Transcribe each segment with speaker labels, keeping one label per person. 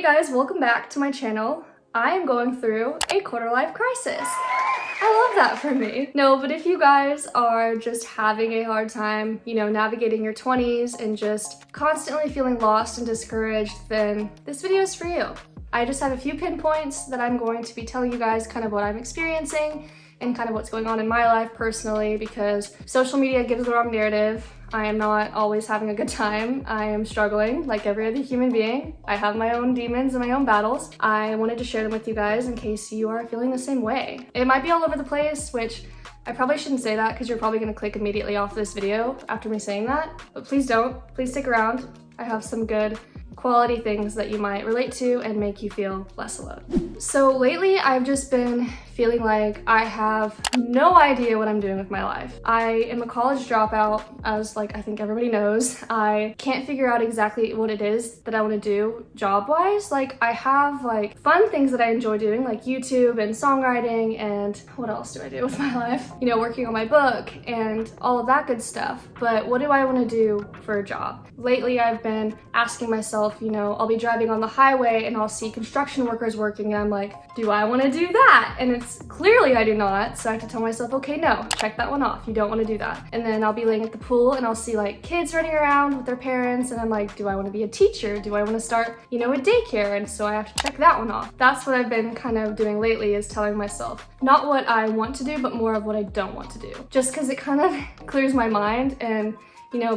Speaker 1: Hey guys, welcome back to my channel. I am going through a quarter-life crisis. I love that for me. No, but if you guys are just having a hard time, navigating your 20s and just constantly feeling lost and discouraged, then this video is for you. I just have a few pinpoints that I'm going to be telling you guys kind of what I'm experiencing and kind of what's going on in my life personally, because social media gives the wrong narrative. I am not always having a good time. I am struggling like every other human being. I have my own demons and my own battles. I wanted to share them with you guys in case you are feeling the same way. It might be all over the place, which I probably shouldn't say that because you're probably gonna click immediately off this video after me saying that, but please don't. Please stick around. I have some good quality things that you might relate to and make you feel less alone. So lately I've just been feeling like I have no idea what I'm doing with my life. I am a college dropout, as I think everybody knows. I can't figure out exactly what it is that I want to do job-wise. I have fun things that I enjoy doing, like YouTube and songwriting, and what else do I do with my life? Working on my book and all of that good stuff. But what do I want to do for a job? Lately I've been asking myself, I'll be driving on the highway and I'll see construction workers working and I'm like, do I want to do that? And it's clearly I do not. So I have to tell myself, okay, no, check that one off. You don't want to do that. And then I'll be laying at the pool and I'll see kids running around with their parents. And I'm like, do I want to be a teacher? Do I want to start, a daycare? And so I have to check that one off. That's what I've been kind of doing lately, is telling myself not what I want to do, but more of what I don't want to do. Just because it kind of clears my mind and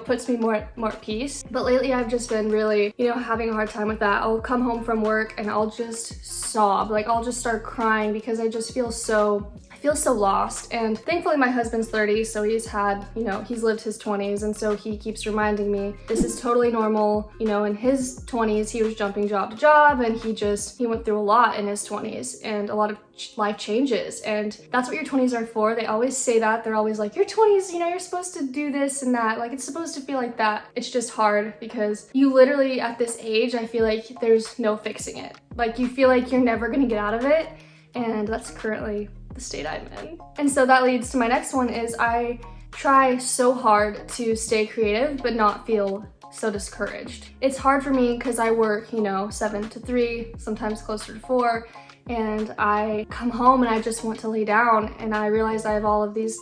Speaker 1: puts me more at peace. But lately I've just been really, having a hard time with that. I'll come home from work and I'll just sob. I'll just start crying because I just feel so lost. And thankfully my husband's 30, so he's had, he's lived his 20s, and so he keeps reminding me this is totally normal. In his 20s, he was jumping job to job, and he went through a lot in his 20s and a lot of life changes, and that's what your 20s are for. They always say that. They're always like, your 20s, you're supposed to do this and that. It's supposed to feel like that. It's just hard because you literally, at this age, I feel like there's no fixing it. You feel like you're never gonna get out of it, and that's currently the state I'm in. And so that leads to my next one, is I try so hard to stay creative but not feel so discouraged. It's hard for me because I work, 7 to 3, sometimes closer to 4, and I come home and I just want to lay down, and I realize I have all of these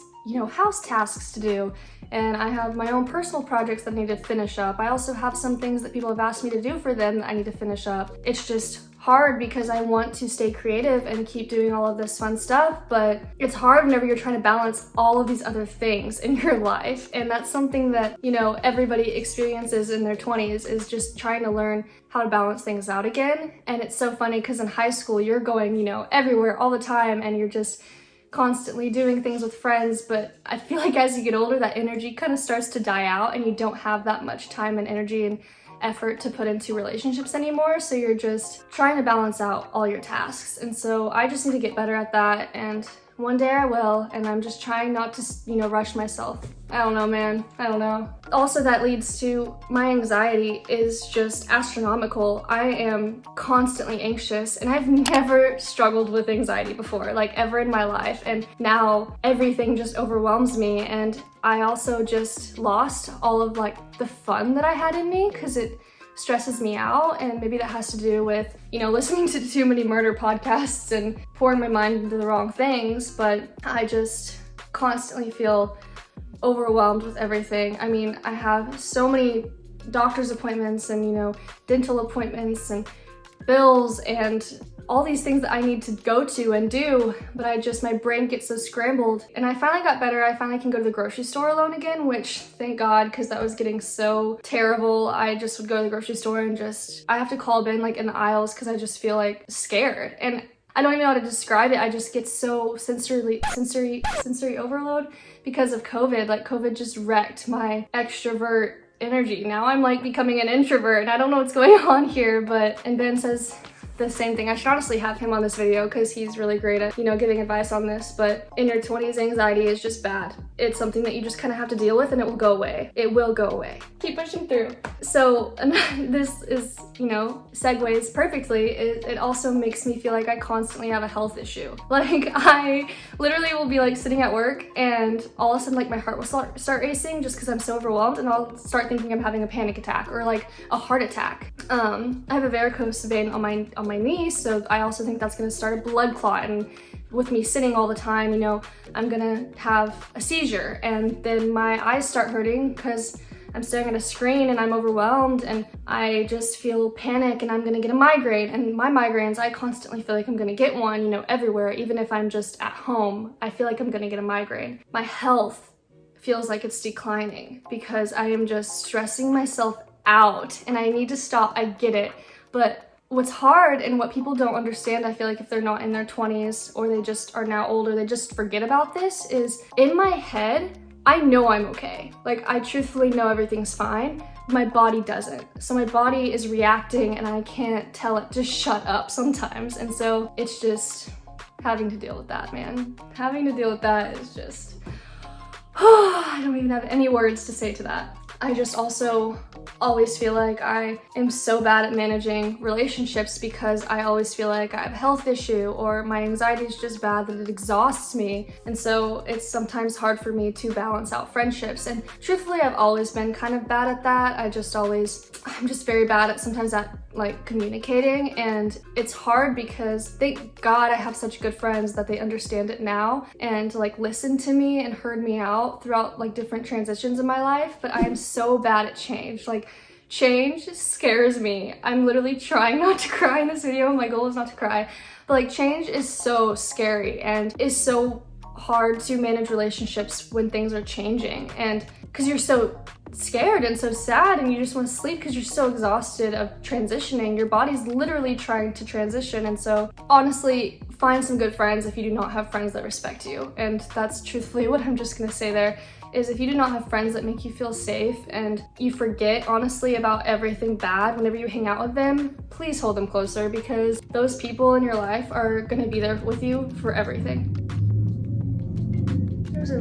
Speaker 1: house tasks to do, and I have my own personal projects that I need to finish up. I also have some things that people have asked me to do for them that I need to finish up. It's just hard because I want to stay creative and keep doing all of this fun stuff, but it's hard whenever you're trying to balance all of these other things in your life. And that's something that, everybody experiences in their 20s, is just trying to learn how to balance things out again. And it's so funny because in high school, you're going, everywhere all the time, and you're just constantly doing things with friends. But I feel like as you get older, that energy kind of starts to die out, and you don't have that much time and energy and effort to put into relationships anymore. So you're just trying to balance out all your tasks. And so I just need to get better at that, and one day I will, and I'm just trying not to, rush myself. I don't know, man. I don't know. Also, that leads to my anxiety is just astronomical. I am constantly anxious, and I've never struggled with anxiety before, ever in my life. And now everything just overwhelms me. And I also just lost all of the fun that I had in me because it stresses me out, and maybe that has to do with listening to too many murder podcasts and pouring my mind into the wrong things. But I just constantly feel overwhelmed with everything. I mean, I have so many doctor's appointments and dental appointments and bills and all these things that I need to go to and do, but my brain gets so scrambled. And I finally got better. I finally can go to the grocery store alone again, which thank God, because that was getting so terrible. I just would go to the grocery store and I have to call Ben in the aisles because I just feel scared. And I don't even know how to describe it. I just get so sensory overload because of COVID. COVID just wrecked my extrovert energy. Now I'm becoming an introvert, and I don't know what's going on here, and Ben says the same thing. I should honestly have him on this video because he's really great at, you know, giving advice on this, but in your 20s, anxiety is just bad. It's something that you just kind of have to deal with and it will go away. It will go away. Keep pushing through. So this is, you know, segues perfectly. It also makes me feel like I constantly have a health issue. Like I literally will be like sitting at work and all of a sudden like my heart will start racing just because I'm so overwhelmed, and I'll start thinking I'm having a panic attack or like a heart attack. I have a varicose vein on my knee, so I also think that's gonna start a blood clot, and with me sitting all the time, you know, I'm gonna have a seizure, and then my eyes start hurting because I'm staring at a screen and I'm overwhelmed, and I just feel panic and I'm gonna get a migraine. And my migraines, I constantly feel like I'm gonna get one, you know, everywhere. Even if I'm just at home, I feel like I'm gonna get a migraine. My health feels like it's declining because I am just stressing myself out, and I need to stop. I get it, but what's hard and what people don't understand, I feel like if they're not in their 20s or they just are now older, they just forget about this, is in my head, I know I'm okay. Like I truthfully know everything's fine. My body doesn't. So my body is reacting and I can't tell it to shut up sometimes. And so it's just having to deal with that, man. Having to deal with that is just, I don't even have any words to say to that. I just also always feel like I am so bad at managing relationships because I always feel like I have a health issue or my anxiety is just bad that it exhausts me. And so it's sometimes hard for me to balance out friendships. And truthfully, I've always been kind of bad at that. I'm just very bad at sometimes at like communicating, and it's hard because thank God I have such good friends that they understand it now and like listen to me and heard me out throughout like different transitions in my life. But I am so bad at change. Like change scares me. I'm literally trying not to cry in this video. My goal is not to cry, but like change is so scary and is so hard to manage relationships when things are changing, and because you're so scared and so sad and you just want to sleep because you're so exhausted of transitioning. Your body's literally trying to transition. And so honestly, find some good friends if you do not have friends that respect you. And that's truthfully what I'm just gonna say there, is if you do not have friends that make you feel safe and you forget honestly about everything bad whenever you hang out with them, please hold them closer, because those people in your life are gonna be there with you for everything. There's a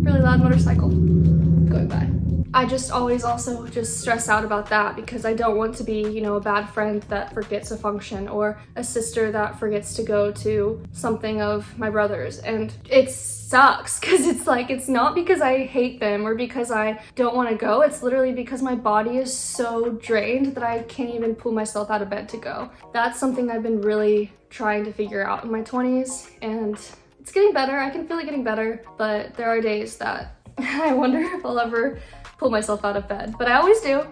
Speaker 1: really loud motorcycle going by. I just always also just stress out about that because I don't want to be, you know, a bad friend that forgets a function or a sister that forgets to go to something of my brother's. And it sucks because it's like, it's not because I hate them or because I don't want to go. It's literally because my body is so drained that I can't even pull myself out of bed to go. That's something I've been really trying to figure out in my 20s, and it's getting better. I can feel it getting better, but there are days that I wonder if I'll ever pull myself out of bed, but I always do.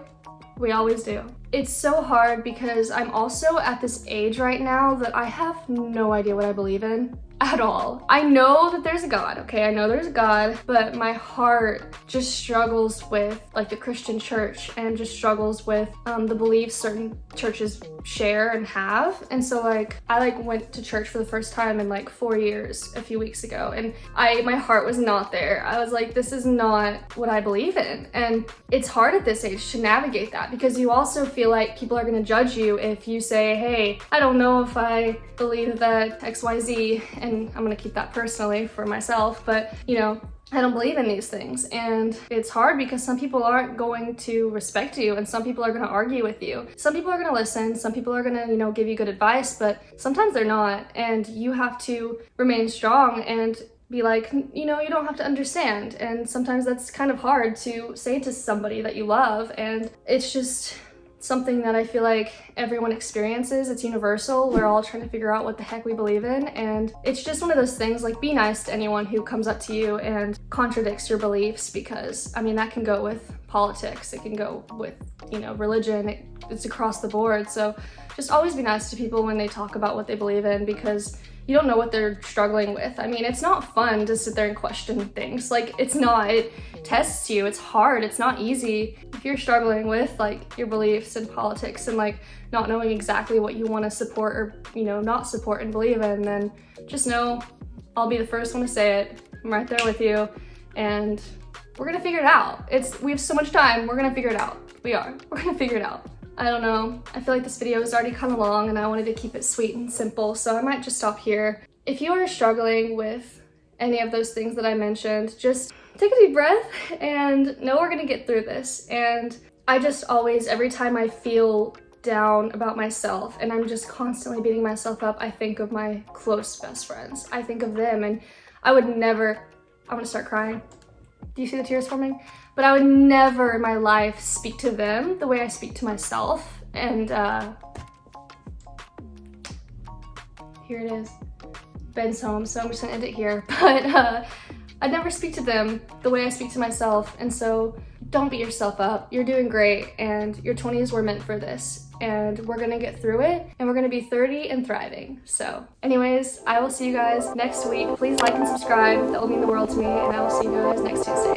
Speaker 1: We always do. It's so hard because I'm also at this age right now that I have no idea what I believe in at all. I know that there's a God, okay? I know there's a God, but my heart just struggles with like the Christian church and just struggles with the beliefs certain churches share and have. And so like I like went to church for the first time in like 4 years a few weeks ago, and my heart was not there. I was like, this is not what I believe in. And it's hard at this age to navigate that because you also feel like people are gonna judge you if you say, hey, I don't know if I believe that XYZ, and I'm gonna keep that personally for myself, but you know, I don't believe in these things. And it's hard because some people aren't going to respect you and some people are going to argue with you. Some people are going to listen, some people are going to, you know, give you good advice, but sometimes they're not. And you have to remain strong and be like, you know, you don't have to understand. And sometimes that's kind of hard to say to somebody that you love. And it's just something that I feel like everyone experiences. It's universal. We're all trying to figure out what the heck we believe in. And it's just one of those things, like, be nice to anyone who comes up to you and contradicts your beliefs, because I mean, that can go with politics, it can go with, you know, religion, it's across the board. So just always be nice to people when they talk about what they believe in, because you don't know what they're struggling with. I mean, it's not fun to sit there and question things. Like, it's not. It tests you. It's hard. It's not easy. If you're struggling with like your beliefs and politics and like not knowing exactly what you want to support or, you know, not support and believe in, then just know I'll be the first one to say it. I'm right there with you, and we're gonna figure it out. We have so much time. We're gonna figure it out. We're gonna figure it out. I don't know. I feel like this video is already kind of long and I wanted to keep it sweet and simple, so I might just stop here. If you are struggling with any of those things that I mentioned, just take a deep breath and know we're gonna get through this. And I just always, every time I feel down about myself and I'm just constantly beating myself up, I think of my close best friends. I think of them, and I would never, I'm gonna start crying. Do you see the tears forming? But I would never in my life speak to them the way I speak to myself. And here it is. Ben's home, so I'm just gonna end it here. But I'd never speak to them the way I speak to myself. And so don't beat yourself up. You're doing great, and your 20s were meant for this. And we're gonna get through it, and we're gonna be 30 and thriving. So anyways, I will see you guys next week. Please like and subscribe. That will mean the world to me, and I will see you guys next Tuesday.